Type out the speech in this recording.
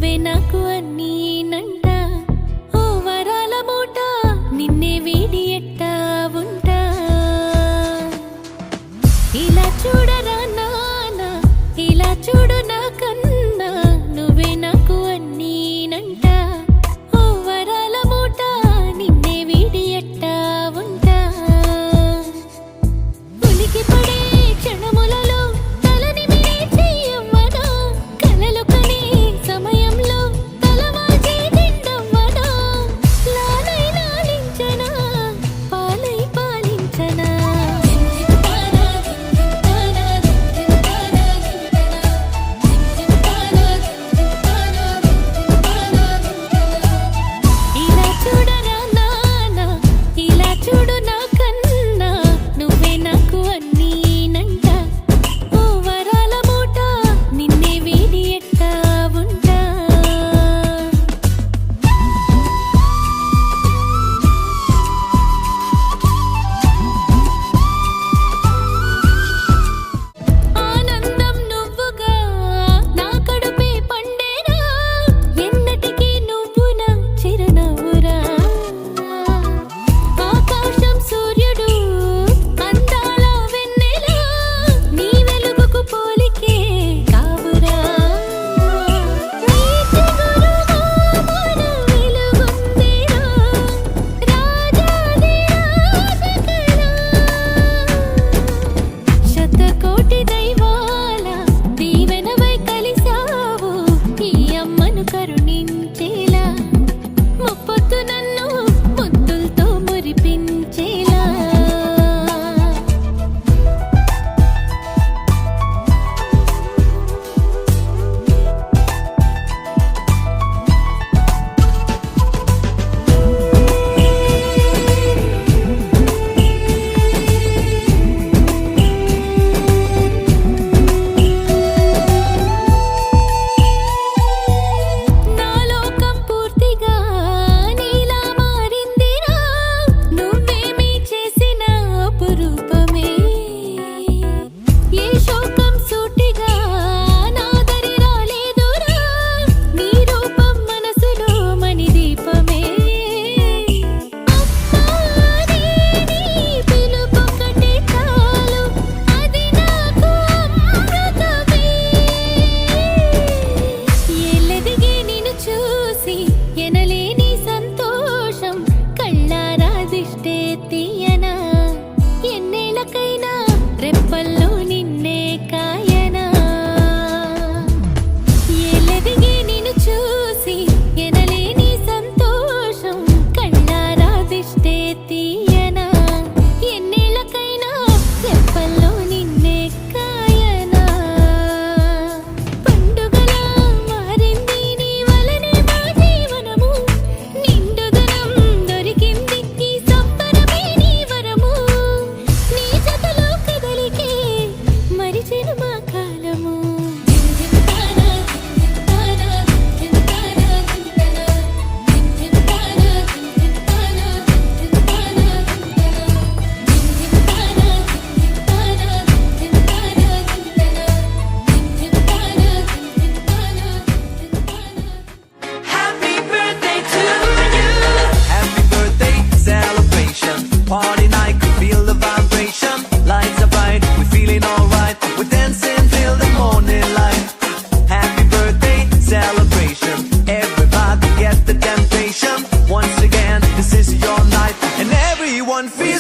నువ్వే నాకు అన్నీనంట ఓ వరాల మూట నిన్నే వీడి ఎట్టా ఉంటా ఇలా చూడరా నానా ఇలా చూడు నా కన్నా నువ్వే నాకు అన్నీనంట ఓ వరాల మూట నిన్నే వీడి ఎట్టా ఉంటా ఉలికి పడే క్షణములలో తలని మించి అవ్వనా కలలు కనే సమయంలో తలవాచి తిండవ్వనా లాలై లాలించనా పాలై పాలించనా ఇలా చూడరా నానా ఇలా చూడు నా కన్నా నువ్వే నాకు అన్నీనంట ఓ వరాల మూట నిన్నే వీడి ఎట్టా ఉంటా ఆనందం నువ్వుగా నా కడుపే పండేరా ఎన్నటికీ నువ్వు నా చిరునవ్వురా ఆకాశం సూర్యుడు అందాల వెన్నెల నీ వెలుగుకు పోలికే కావురా నీ చిగురుగా మన వెలుగుందిరా రాజాది రాజకరా శతకోటి దైవాల దీవెనవై కలిసావు ఈ అమ్మను కరుణించేలా ముప్పొద్దు నన్ను ముద్దులతో మురిపించేలా నా లోకం పూర్తిగా నీలా మారిందిరా నువ్వేమీ చేసిన అపురూపమే ఏ శోకం సూటిగా నా దరి రాలేదురా నీ రూపం మనసులో మణి దీపమే అమ్మాని నీ పిలుపొకటే చాలు అది నాకు అమృతమే ఎల్లదిగే నిన్ను చూసి ఎనలేని సంతోషం కళ్ళారా దిష్టే తీయనా ఎన్నేళ్ళకైనా రెప్పల్లో నిన్నే కాయనా ఎల్లదిగే నిన్ను చూసి ఎనలేని సంతోషం కళ్ళారా దిష్టే తీయనా ఎన్నేళ్ళకైనా రెప్పల్లో నిన్నే కాయనా పండుగలా మారింది నీ వలనే మా జీవనము నిండుదనం దొరికింది ఈ సంబరమే నీ వరము నీ జతలో కదలికే మరిచెను మా కాలము Happy birthday to you. Happy birthday celebration. Party night, could feel the vibration. Lights are bright, we're feeling alright. We're dancing till the morning light. Happy birthday celebration. Everybody get the temptation. Once again, this is your night, and everyone feels.